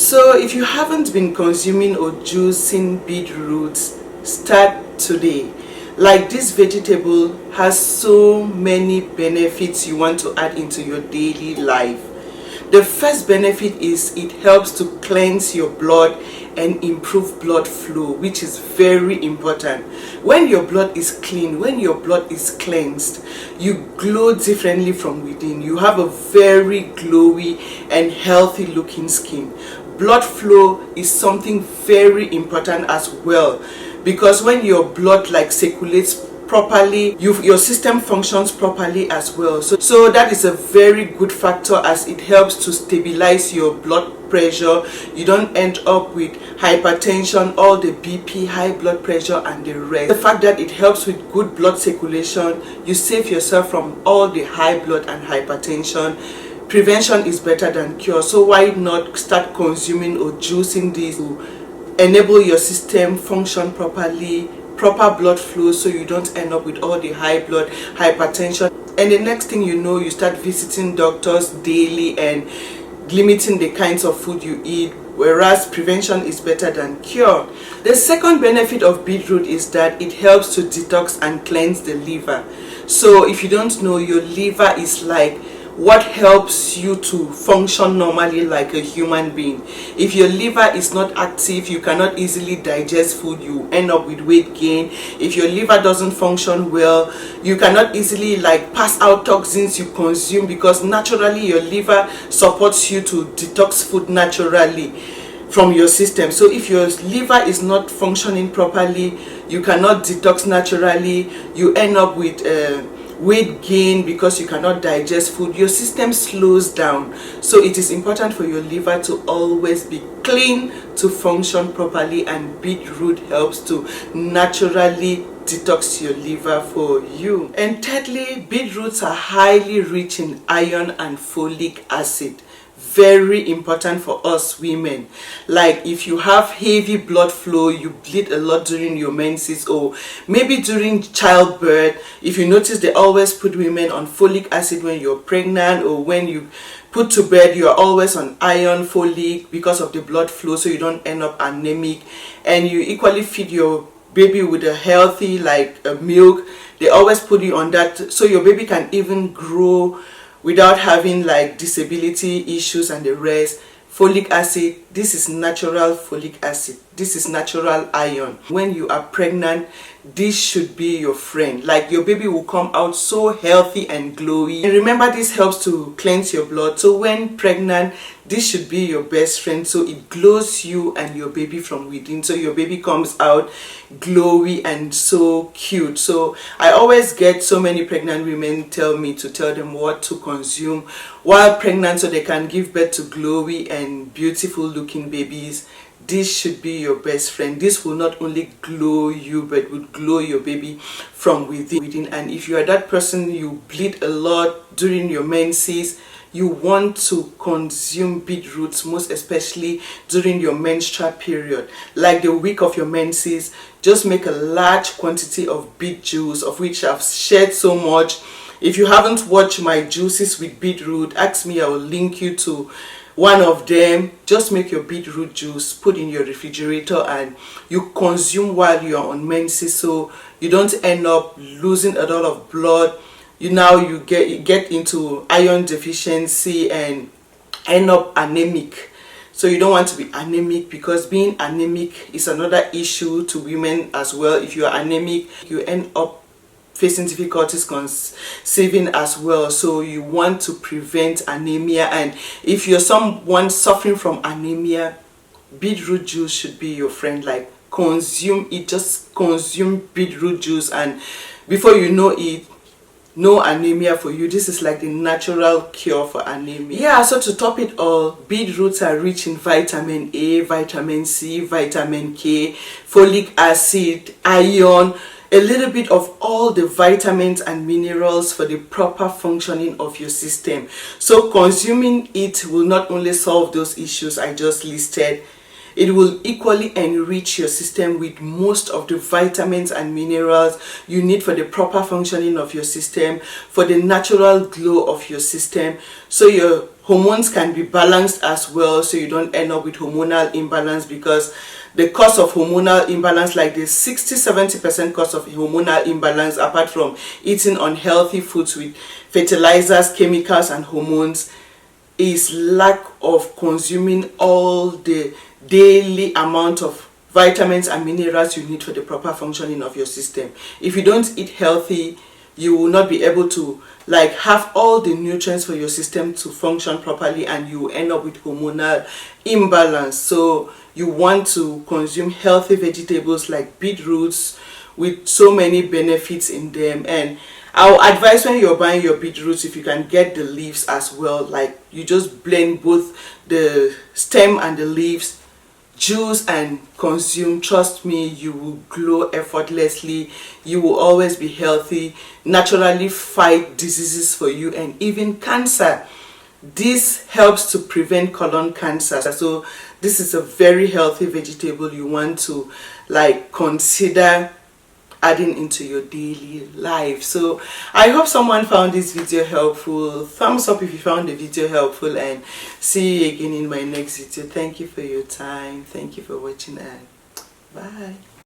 So if you haven't been consuming or juicing beetroots, start today. Like, this vegetable has so many benefits you want to add into your daily life. The first benefit is it helps to cleanse your blood and improve blood flow, which is very important. When your blood is clean, when your blood is cleansed, you glow differently from within. You have a very glowy and healthy looking skin. Blood flow is something very important as well, because when your blood circulates properly, your system functions properly as well. So that is a very good factor, as it helps to stabilize your blood pressure. You don't end up with hypertension, all the BP, high blood pressure and the rest. The fact that it helps with good blood circulation, you save yourself from all the high blood and hypertension. Prevention is better than cure, so why not start consuming or juicing this to enable your system function properly, proper blood flow, so you don't end up with all the high blood, hypertension, and the next thing you know, you start visiting doctors daily and limiting the kinds of food you eat, whereas prevention is better than cure. The second benefit of beetroot is that it helps to detox and cleanse the liver. So if you don't know, your liver is like what helps you to function normally like a human being. If your liver is not active, you cannot easily digest food, you end up with weight gain. If your liver doesn't function well, you cannot easily pass out toxins you consume, because naturally your liver supports you to detox food naturally from your system. So if your liver is not functioning properly, you cannot detox naturally, you end up with weight gain because you cannot digest food. Your system slows down. So it is important for your liver to always be clean to function properly, and beetroot helps to naturally detox your liver for you. And thirdly, beetroots are highly rich in iron and folic acid. Very important for us women. Like, if you have heavy blood flow, you bleed a lot during your menses, or maybe during childbirth, if you notice, they always put women on folic acid when you're pregnant, or when you put to bed, you are always on iron, folic, because of the blood flow, so you don't end up anemic. And you equally feed your baby with a healthy milk. They always put you on that, so your baby can even grow without having disability issues and the rest. Folic acid, this is natural folic acid, this is natural iron. When you are pregnant, this should be your friend. Your baby will come out so healthy and glowy. And remember, this helps to cleanse your blood, so when pregnant, this should be your best friend, so it glows you and your baby from within, so your baby comes out glowy and so cute. So I always get so many pregnant women tell me to tell them what to consume while pregnant, so they can give birth to glowy and beautiful looking babies. This should be your best friend. This will not only glow you, but will glow your baby from within. And if you are that person, you bleed a lot during your menses, you want to consume beetroots, most especially during your menstrual period. Like the week of your menses, just make a large quantity of beet juice, of which I've shared so much. If you haven't watched my juices with beetroot, ask me, I will link you to one of them. Just make your beetroot juice, put in your refrigerator, and you consume while you are on menses, so you don't end up losing a lot of blood. You get into iron deficiency and end up anemic. So you don't want to be anemic, because being anemic is another issue to women as well. If you are anemic, you end up facing difficulties conceiving as well. So you want to prevent anemia, and if you're someone suffering from anemia, beetroot juice should be your friend. Consume it, just consume beetroot juice, and before you know it, no anemia for you. This is the natural cure for anemia. Yeah, so to top it all, beetroots are rich in vitamin A, vitamin C, vitamin K, folic acid, iron, a little bit of all the vitamins and minerals for the proper functioning of your system. So consuming it will not only solve those issues I just listed, it will equally enrich your system with most of the vitamins and minerals you need for the proper functioning of your system, for the natural glow of your system, so your hormones can be balanced as well, so you don't end up with hormonal imbalance, because the cause of hormonal imbalance, like the 60-70% cause of hormonal imbalance, apart from eating unhealthy foods with fertilizers, chemicals and hormones, is lack of consuming all the daily amount of vitamins and minerals you need for the proper functioning of your system. If you don't eat healthy, you will not be able to like have all the nutrients for your system to function properly, and you will end up with hormonal imbalance. So you want to consume healthy vegetables like beetroots with so many benefits in them. And I'll advise, when you're buying your beetroots, if you can get the leaves as well, like you just blend both the stem and the leaves, juice and consume. Trust me, you will glow effortlessly. You will always be healthy, naturally fight diseases for you, and even cancer. This helps to prevent colon cancer. So this is a very healthy vegetable you want to like consider adding into your daily life. So I hope someone found this video helpful. Thumbs up if you found the video helpful, and see you again in my next video. Thank you for your time. Thank you for watching, and bye.